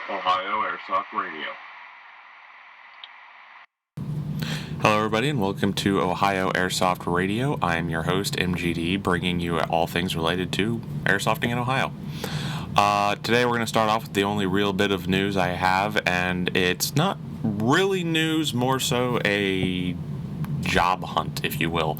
Ohio Airsoft Radio. Hello everybody and welcome to Ohio Airsoft Radio. I am your host, MGD, bringing you all things related to airsofting in Ohio. Today we're going to start off with the only real bit of news I have, and it's not really news, more so a job hunt, if you will.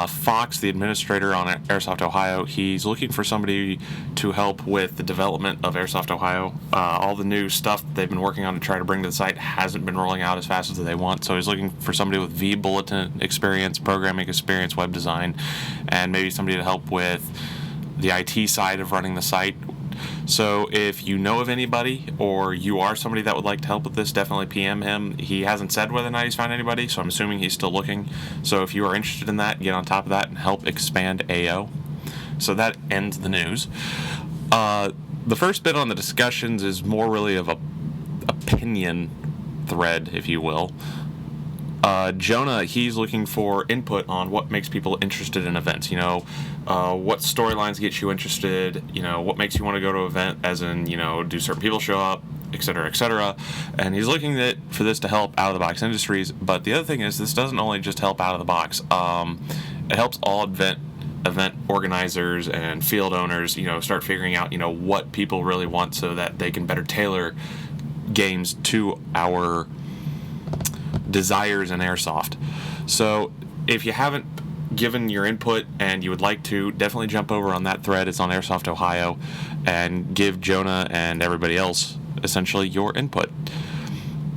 Fox, the administrator on Airsoft Ohio, he's looking for somebody to help with the development of Airsoft Ohio. All the new stuff they've been working on to try to bring to the site hasn't been rolling out as fast as they want, so he's looking for somebody with V-Bulletin experience, programming experience, web design, and maybe somebody to help with the IT side of running the site. So if you know of anybody or you are somebody that would like to help with this, definitely PM him. He hasn't said whether or not he's found anybody, so I'm assuming he's still looking. So if you are interested in that, get on top of that and help expand AO. So that ends the news. The first bit on the discussions is more really of a opinion thread, if you will. Jonah, he's looking for input on what makes people interested in events. What storylines get you interested, what makes you want to go to an event, as in, do certain people show up, et cetera, et cetera. And he's looking for this to help out-of-the-box industries. But the other thing is, this doesn't only just help out of the box. It helps all event organizers and field owners, start figuring out, what people really want so that they can better tailor games to our desires in airsoft. So if you haven't given your input and you would like to, definitely jump over on that thread. It's on Airsoft Ohio, and give Jonah and everybody else essentially your input.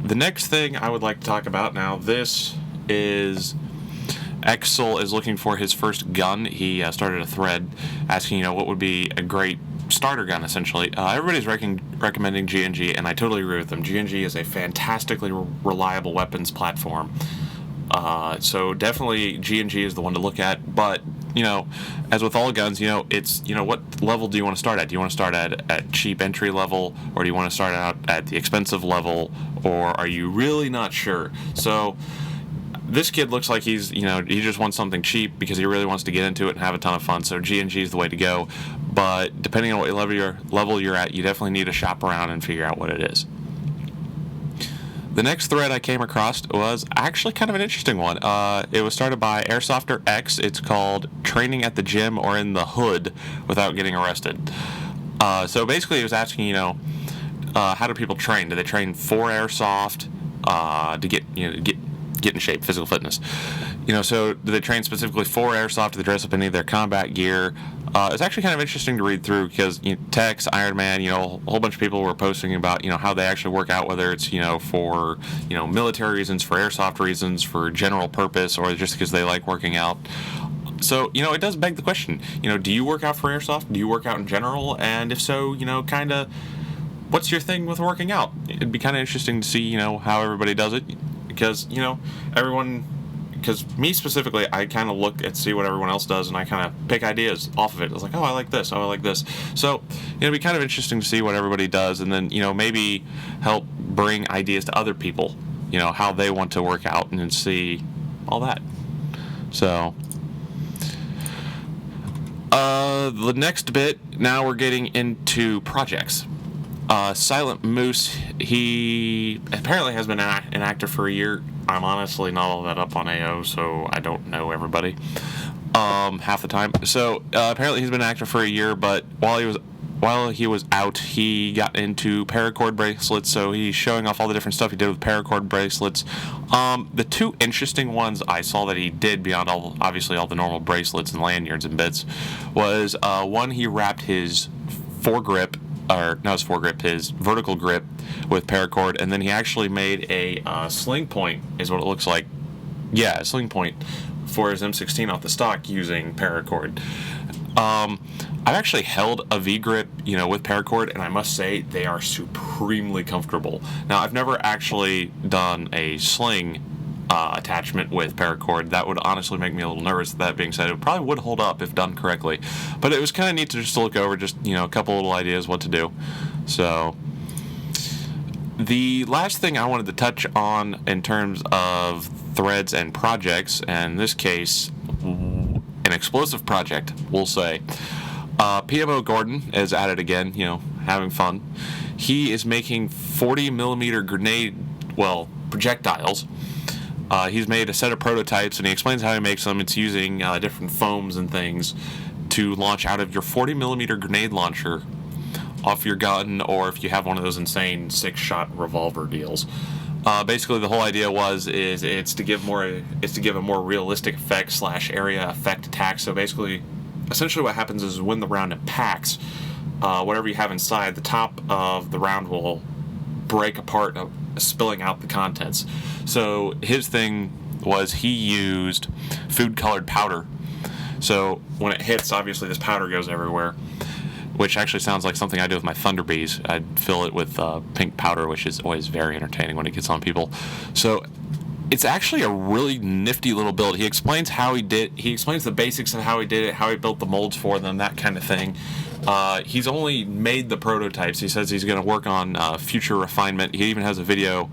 The next thing I would like to talk about now, this is Exel is looking for his first gun. He started a thread asking, what would be a great starter gun, essentially. Everybody's recommending G&G, and I totally agree with them. G&G is a fantastically reliable weapons platform. So definitely G&G is the one to look at, but, as with all guns, it's, what level do you want to start at? Do you want to start at cheap entry level, or do you want to start out at the expensive level, or are you really not sure? So this kid looks like he just wants something cheap because he really wants to get into it and have a ton of fun, so G&G is the way to go. But depending on what level you're at, you definitely need to shop around and figure out what it is. The next thread I came across was actually kind of an interesting one. It was started by Airsofter X. It's called Training at the Gym or in the Hood Without Getting Arrested. So basically it was asking, how do people train? Do they train for airsoft to get in shape, physical fitness? So do they train specifically for airsoft? Do they dress up in any of their combat gear? It's actually kind of interesting to read through because Tex, Iron Man, a whole bunch of people were posting about how they actually work out, whether it's for military reasons, for airsoft reasons, for general purpose, or just because they like working out. So it does beg the question. Do you work out for airsoft? Do you work out in general? And if so, kind of what's your thing with working out? It'd be kind of interesting to see how everybody does it, because because me specifically, I kind of look and see what everyone else does, and I kind of pick ideas off of it. It's like, oh, I like this, oh, I like this. So, it'd be kind of interesting to see what everybody does, and then, maybe help bring ideas to other people, how they want to work out, and then see all that. So, the next bit, now we're getting into projects. Silent Moose, he apparently has been an actor for a year. I'm honestly not all that up on AO, so I don't know everybody half the time. So apparently he's been an actor for a year, but while he was out, he got into paracord bracelets, so he's showing off all the different stuff he did with paracord bracelets. The two interesting ones I saw that he did, beyond obviously all the normal bracelets and lanyards and bits, was one, he wrapped his his vertical grip with paracord, and then he actually made a sling point, is what it looks like. Yeah, a sling point for his M16 off the stock using paracord. I've actually held a V-grip, with paracord, and I must say they are supremely comfortable. Now, I've never actually done a sling attachment with paracord. That would honestly make me a little nervous. That being said, it probably would hold up if done correctly. But it was kind of neat to just look over, a couple little ideas what to do. So, the last thing I wanted to touch on in terms of threads and projects, and in this case, an explosive project, we'll say. PMO Gordon is at it again, having fun. he is making 40 millimeter projectiles. He's made a set of prototypes, and he explains how he makes them. It's using different foams and things to launch out of your 40 millimeter grenade launcher off your gun, or if you have one of those insane 6-shot revolver deals. Basically, the whole idea is to give a more realistic effect / area effect attack. So basically, essentially what happens is when the round impacts, whatever you have inside, the top of the round will break apart, spilling out the contents. So his thing was he used food-colored powder. So when it hits, obviously this powder goes everywhere, which actually sounds like something I do with my Thunder Bees. I'd fill it with pink powder, which is always very entertaining when it gets on people. So it's actually a really nifty little build. He explains the basics of how he did it, how he built the molds for them, that kind of thing. He's only made the prototypes. He says he's going to work on future refinement. He even has a video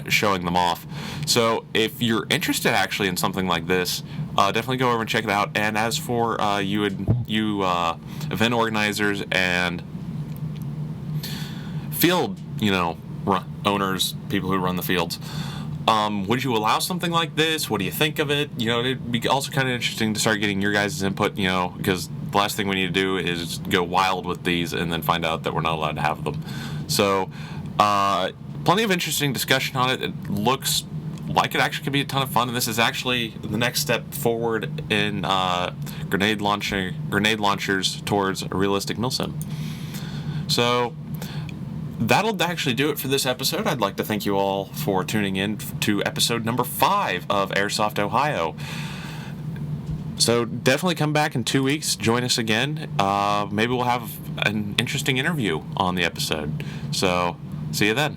showing them off. So if you're interested actually in something like this, definitely go over and check it out. And as for you event organizers and field, owners, people who run the fields, would you allow something like this? What do you think of it? It'd be also kind of interesting to start getting your guys' input, because the last thing we need to do is go wild with these and then find out that we're not allowed to have them. So, plenty of interesting discussion on it. It looks like it actually could be a ton of fun, and this is actually the next step forward in grenade launchers towards a realistic milsim. So that'll actually do it for this episode. I'd like to thank you all for tuning in to episode number 5 of Airsoft Ohio. So definitely come back in 2 weeks, join us again. Maybe we'll have an interesting interview on the episode. So see you then.